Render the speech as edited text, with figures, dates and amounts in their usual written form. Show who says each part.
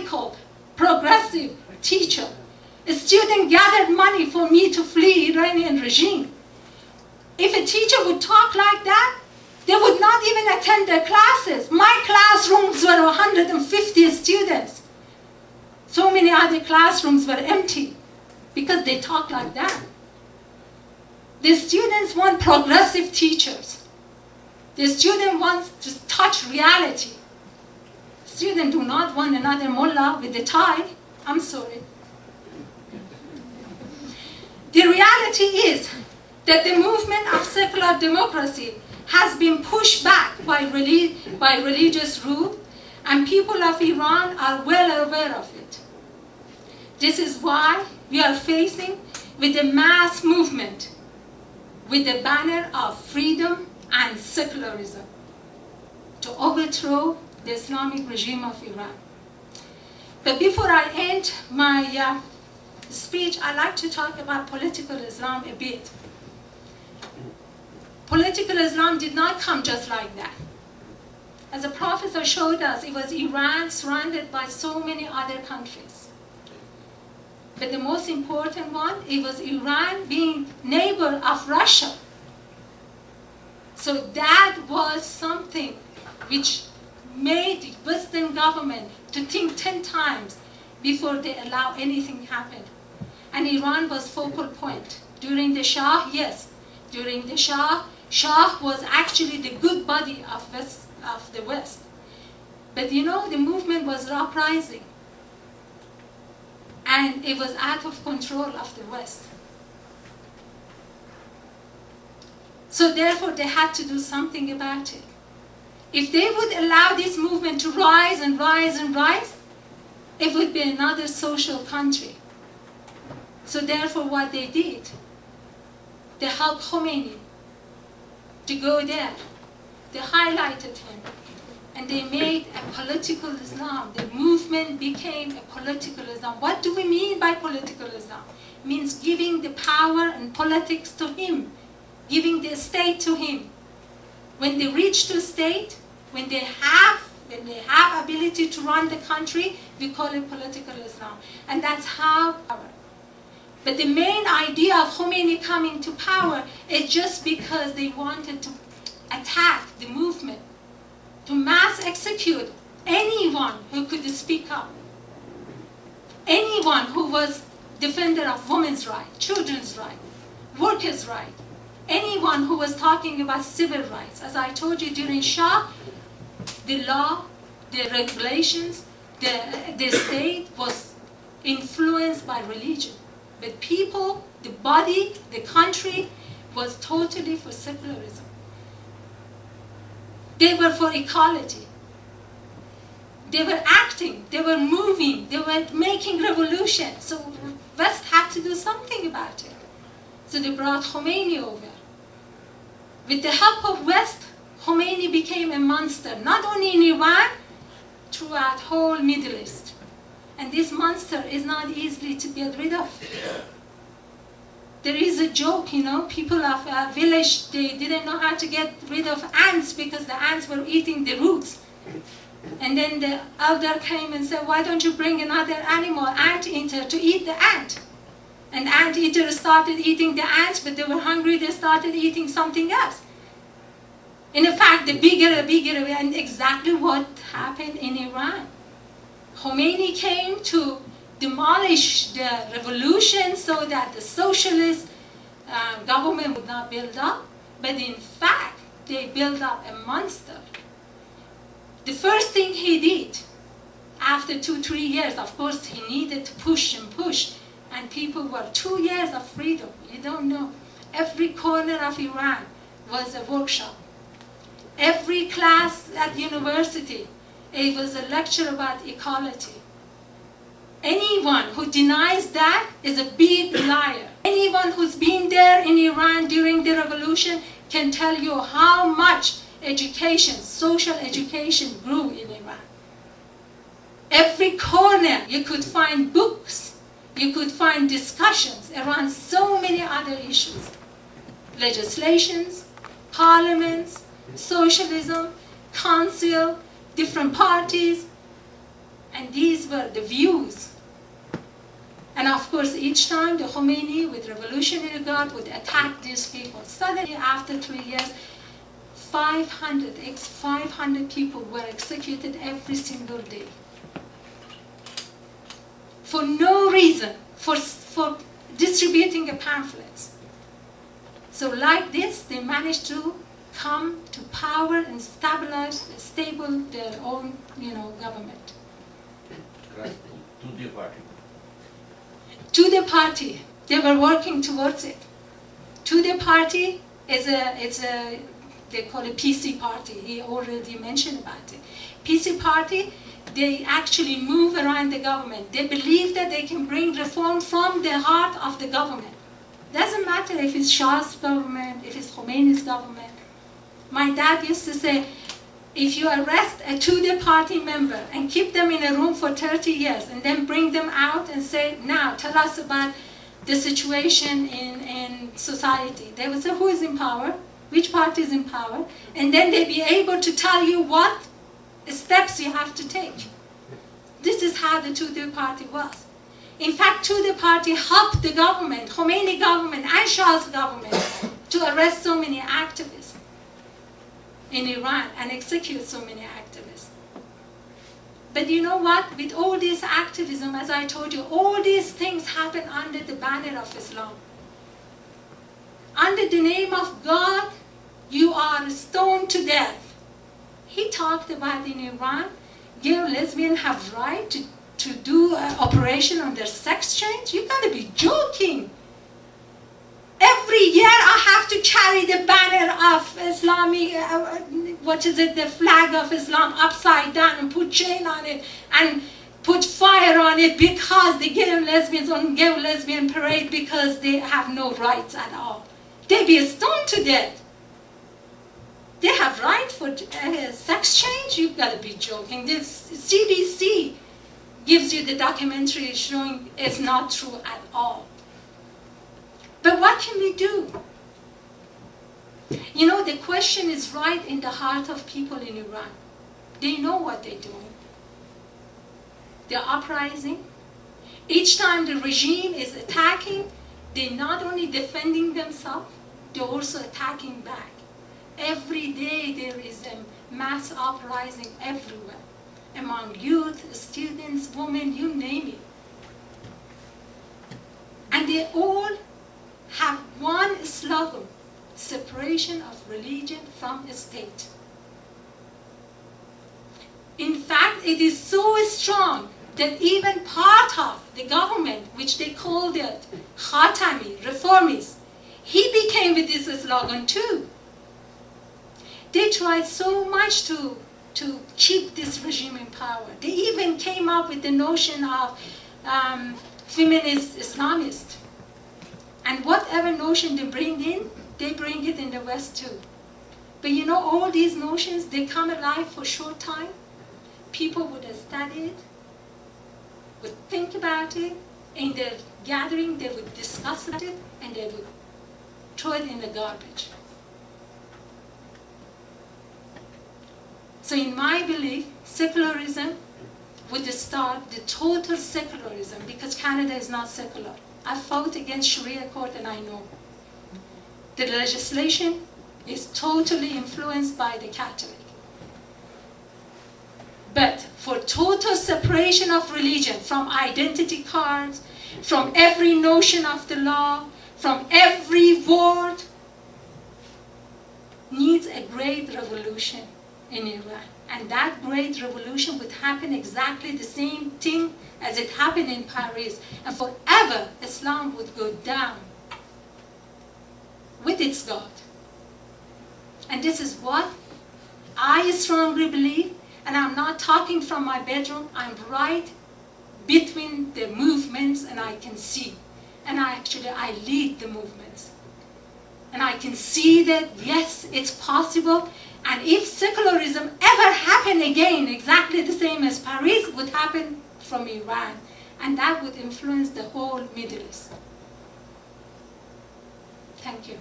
Speaker 1: radical, progressive teacher. A student gathered money for me to flee Iranian regime. If a teacher would talk like that, they would not even attend their classes. My classrooms were 150 students. So many other classrooms were empty because they talk like that. The students want progressive teachers. The student wants to touch reality. Students do not want another mullah with a tie. I'm sorry. The reality is that the movement of secular democracy has been pushed back by religious rule, and people of Iran are well aware of it. This is why we are facing with a mass movement with the banner of freedom and secularism to overthrow the Islamic regime of Iran. But before I end my speech, I'd like to talk about political Islam a bit. Political Islam did not come just like that. As the professor showed us, it was Iran surrounded by so many other countries. But the most important one, it was Iran being neighbor of Russia. So that was something which made the Western government to think 10 times before they allow anything happen. And Iran was focal point. During the Shah, yes. During the Shah was actually the good buddy of the West. But you know, the movement was uprising. And it was out of control of the West. So therefore, they had to do something about it. If they would allow this movement to rise and rise and rise, it would be another social country. So therefore, what they did, they helped Khomeini to go there. They highlighted him. And they made a political Islam. The movement became a political Islam. What do we mean by political Islam? It means giving the power and politics to him, giving the state to him. When they reach to state, when they have ability to run the country, we call it political Islam. And that's how. But the main idea of Khomeini coming to power is just because they wanted to attack the movement, to mass execute anyone who could speak up, anyone who was defender of women's rights, children's rights, workers' rights, anyone who was talking about civil rights. As I told you, during Shah, the law, the regulations, the state was influenced by religion. But people, the body, the country was totally for secularism. They were for equality. They were acting, they were moving, they were making revolution. So West had to do something about it. So they brought Khomeini over. With the help of West, Khomeini became a monster, not only in Iran, throughout whole Middle East. And this monster is not easily to get rid of. There is a joke, you know, people of a village, they didn't know how to get rid of ants because the ants were eating the roots. And then the elder came and said, why don't you bring another animal, anteater, to eat the ant? And the anteater started eating the ants, but they were hungry, they started eating something else. In fact, the bigger, and exactly what happened in Iran. Khomeini came to demolish the revolution so that the socialist government would not build up, but in fact, they built up a monster. The first thing he did, after 2-3 years, of course, he needed to push and push, and people were 2 years of freedom. You don't know. Every corner of Iran was a workshop. Every class at university, it was a lecture about equality. Anyone who denies that is a big liar. Anyone who's been there in Iran during the revolution can tell you how much education, social education grew in Iran. Every corner you could find books, you could find discussions around so many other issues. Legislations, parliaments, socialism, council, different parties. And these were the views. And of course, each time the Khomeini with Revolutionary Guard would attack these people. Suddenly, after 3 years, 500 people were executed every single day. For no reason, for distributing pamphlets. So like this, they managed to come to power and stabilize their own, government. To the party, they were working towards it. To the party they call it PC party. He already mentioned about it. PC party, they actually move around the government. They believe that they can bring reform from the heart of the government. Doesn't matter if it's Shah's government, if it's Khomeini's government. My dad used to say, if you arrest a Tudeh party member and keep them in a room for 30 years and then bring them out and say, now tell us about the situation in society. They would say, who is in power? Which party is in power? And then they'd be able to tell you what steps you have to take. This is how the Tudeh party was. In fact, Tudeh party helped the government, Khomeini government and Shah's government, to arrest so many activists in Iran and execute so many activists. But you know what? With all this activism, as I told you, all these things happen under the banner of Islam. Under the name of God, you are stoned to death. He talked about in Iran, gay or lesbian have right to do an operation on their sex change. You gotta be joking. Every year I have to carry the banner of Islamic, the flag of Islam upside down and put chain on it and put fire on it because the gay and lesbians on gay and lesbian parade because they have no rights at all. They be stoned to death. They have right for sex change? You've got to be joking. This CBC gives you the documentary showing it's not true at all. But what can we do? The question is right in the heart of people in Iran. They know what they're doing. They're uprising. Each time the regime is attacking, they're not only defending themselves, they're also attacking back. Every day there is a mass uprising everywhere, among youth, students, women, you name it. And they all have one slogan: separation of religion from the state. In fact, it is so strong that even part of the government, which they called it Khatami, reformist, he became with this slogan too. They tried so much to keep this regime in power. They even came up with the notion of feminist Islamist. And whatever notion they bring it in the West too. But all these notions, they come alive for a short time. People would study it, would think about it, in their gathering they would discuss it, and they would throw it in the garbage. So in my belief, secularism would start the total secularism, because Canada is not secular. I fought against Sharia court and I know. The legislation is totally influenced by the Catholic. But for total separation of religion from identity cards, from every notion of the law, from every word, needs a great revolution in Iran. And that great revolution would happen exactly the same thing as it happened in Paris. And forever, Islam would go down with its God. And this is what I strongly believe. And I'm not talking from my bedroom. I'm right between the movements and I can see. And I lead the movements. And I can see that, yes, it's possible. And if secularism ever happened again, exactly the same as Paris, would happen from Iran. And that would influence the whole Middle East. Thank you.